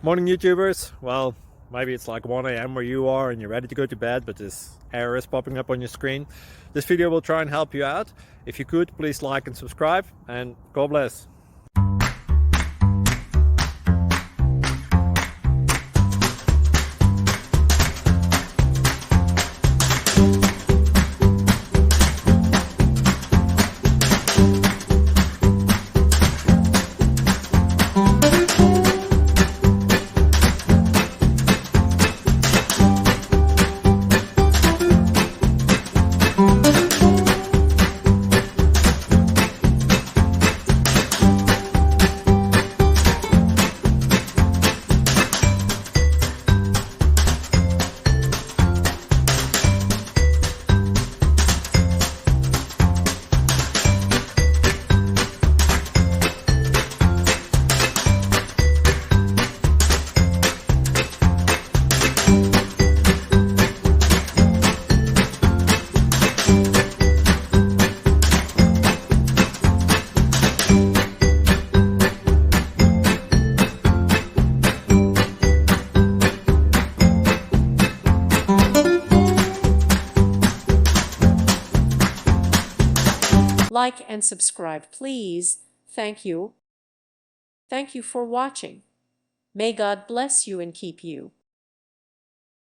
Morning YouTubers. Well, maybe it's like 1 a.m. where you are and you're ready to go to bed, but this error is popping up on your screen. This video will try and help you out. If you could, please like and subscribe, and God bless. Like and subscribe, please. Thank you. Thank you for watching. May God bless you and keep you.